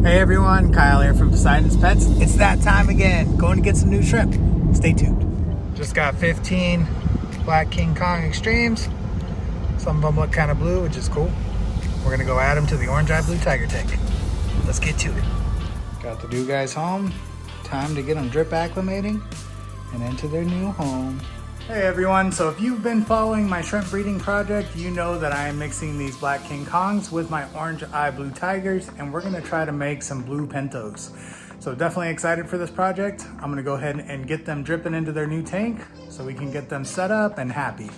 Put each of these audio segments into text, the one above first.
Hey everyone, Kyle here from Poseidon's Pets. It's that time again, going to get some new shrimp. Stay tuned. Just got 15 Black King Kong Extremes. Some of them look kind of blue, which is cool. We're gonna go add them to the orange eye blue tiger tank. Let's get to it. Got the new guys home. Time to get them drip acclimating and into their new home. Hey everyone, so if you've been following my shrimp breeding project, you know that I am mixing these Black King Kongs with my orange eye blue tigers, and we're gonna try to make some blue pintos. So definitely excited for this project. I'm gonna go ahead and get them dripping into their new tank so we can get them set up and happy.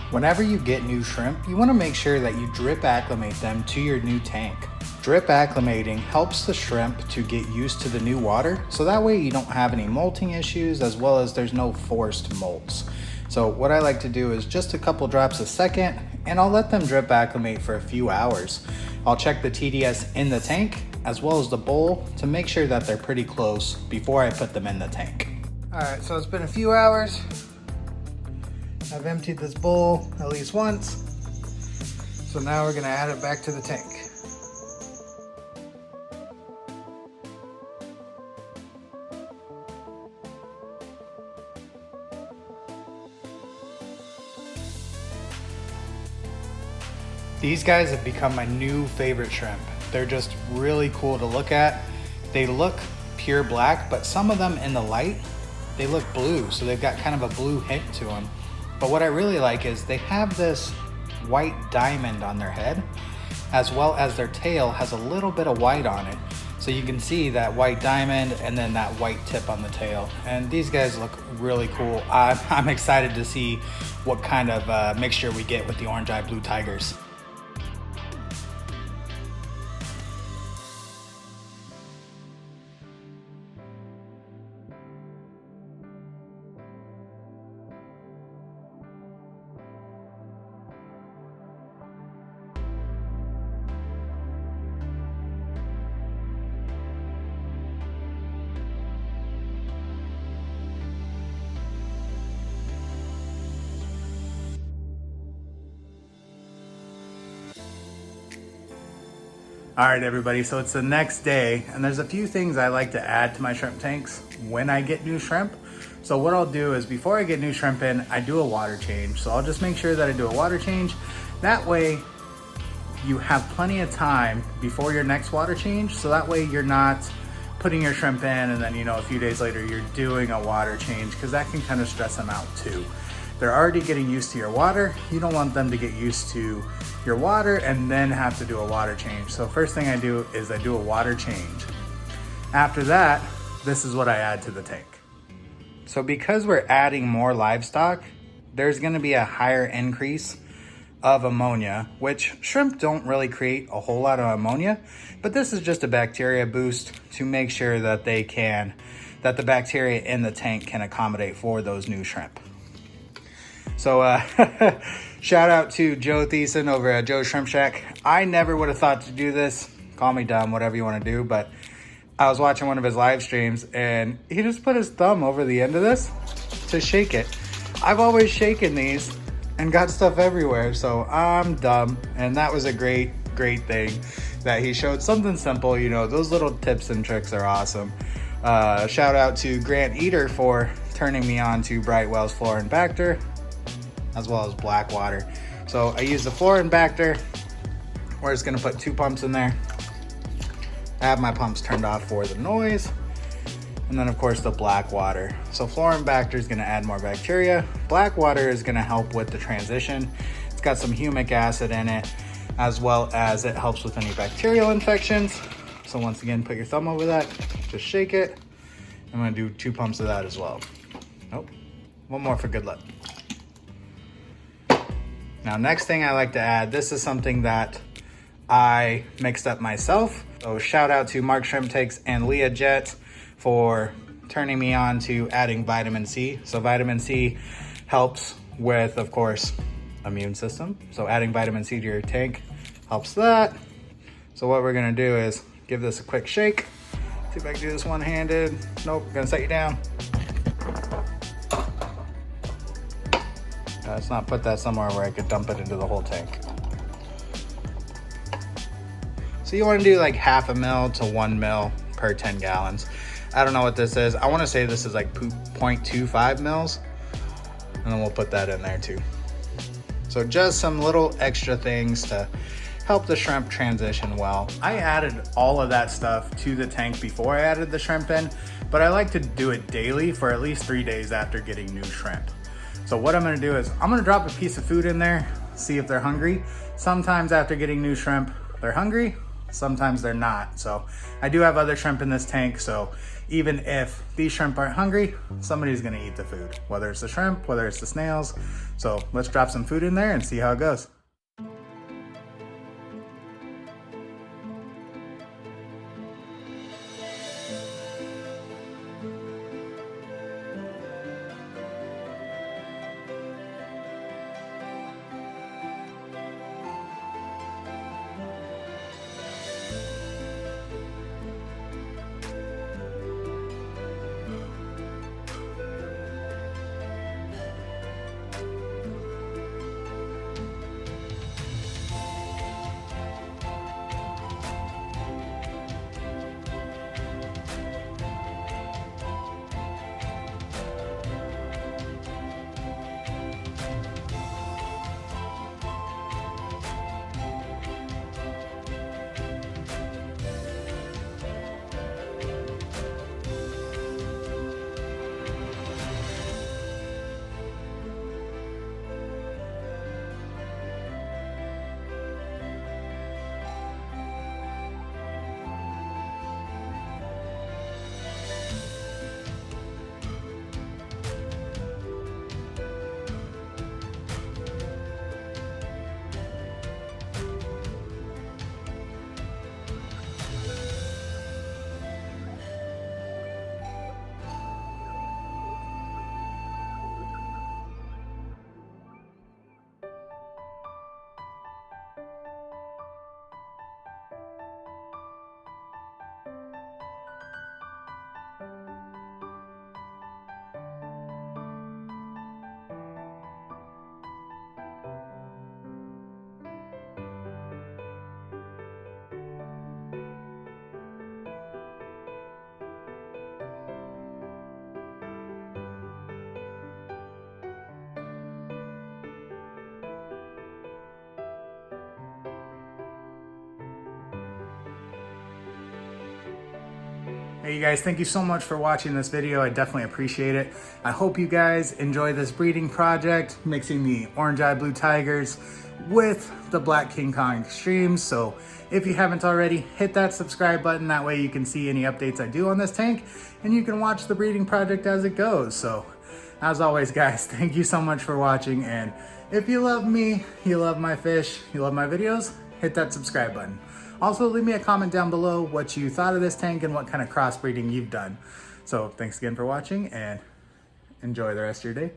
Whenever you get new shrimp, you want to make sure that you drip acclimate them to your new tank. Drip acclimating helps the shrimp to get used to the new water, so that way you don't have any molting issues, as well as there's no forced molts. So what I like to do is just a couple drops a second, and I'll let them drip acclimate for a few hours. I'll check the TDS in the tank, as well as the bowl, to make sure that they're pretty close before I put them in the tank. All right, so it's been a few hours. I've emptied this bowl at least once. So now we're gonna add it back to the tank. These guys have become my new favorite shrimp. They're just really cool to look at. They look pure black, but some of them in the light, they look blue. So they've got kind of a blue hint to them. But what I really like is they have this white diamond on their head, as well as their tail has a little bit of white on it. So you can see that white diamond and then that white tip on the tail. And these guys look really cool. I'm excited to see what kind of mixture we get with the orange eye blue tigers. All right, everybody, so it's the next day, and there's a few things I like to add to my shrimp tanks when I get new shrimp. So what I'll do is before I get new shrimp in, I do a water change. So I'll just make sure that I do a water change. That way you have plenty of time before your next water change. So that way you're not putting your shrimp in and then, you know, a few days later you're doing a water change, because that can kind of stress them out too. They're already getting used to your water. You don't want them to get used to your water and then have to do a water change. So first thing I do is I do a water change. After that, this is what I add to the tank. So because we're adding more livestock, there's gonna be a higher increase of ammonia, which shrimp don't really create a whole lot of ammonia, but this is just a bacteria boost to make sure that that the bacteria in the tank can accommodate for those new shrimp. So shout out to Joe Thiessen over at Joe's Shrimp Shack. I never would have thought to do this. Call me dumb, whatever you want to do. But I was watching one of his live streams and he just put his thumb over the end of this to shake it. I've always shaken these and got stuff everywhere. So I'm dumb. And that was a great thing that he showed. Something simple, you know, those little tips and tricks are awesome. Shout out to Grant Eater for turning me on to Brightwell's Floor and Bacter, as well as Blackwater. So I use the Floor and Bacter. We're just gonna put 2 pumps in there. I have my pumps turned off for the noise. And then of course the black water. So Florinbacter is gonna add more bacteria. Black water is gonna help with the transition. It's got some humic acid in it, as well as it helps with any bacterial infections. So once again, put your thumb over that, just shake it. I'm gonna do 2 pumps of that as well. Nope, 1 more for good luck. Now, next thing I like to add, this is something that I mixed up myself. So shout out to Mark Shrimp Takes and Leah Jet for turning me on to adding vitamin C. So vitamin C helps with, of course, immune system. So adding vitamin C to your tank helps that. So what we're gonna do is give this a quick shake. See if I can do this one-handed. Nope, gonna set you down. Let's not put that somewhere where I could dump it into the whole tank. So you wanna do like 1/2 ml to 1 ml per 10 gallons. I don't know what this is. I wanna say this is like 0.25 mils. And then we'll put that in there too. So just some little extra things to help the shrimp transition well. I added all of that stuff to the tank before I added the shrimp in, but I like to do it daily for at least 3 days after getting new shrimp. So what I'm gonna do is I'm gonna drop a piece of food in there, see if they're hungry. Sometimes after getting new shrimp, they're hungry, sometimes they're not. So I do have other shrimp in this tank, so even if these shrimp aren't hungry, somebody's gonna eat the food, whether it's the shrimp, whether it's the snails. So let's drop some food in there and see how it goes. Hey you guys, thank you so much for watching this video. I definitely appreciate it. I hope you guys enjoy this breeding project, mixing the orange-eyed blue tigers with the black King Kong extremes. So if you haven't already, hit that subscribe button. That way you can see any updates I do on this tank and you can watch the breeding project as it goes. So as always guys, thank you so much for watching. And if you love me, you love my fish, you love my videos, hit that subscribe button. Also, leave me a comment down below what you thought of this tank and what kind of crossbreeding you've done. So thanks again for watching and enjoy the rest of your day.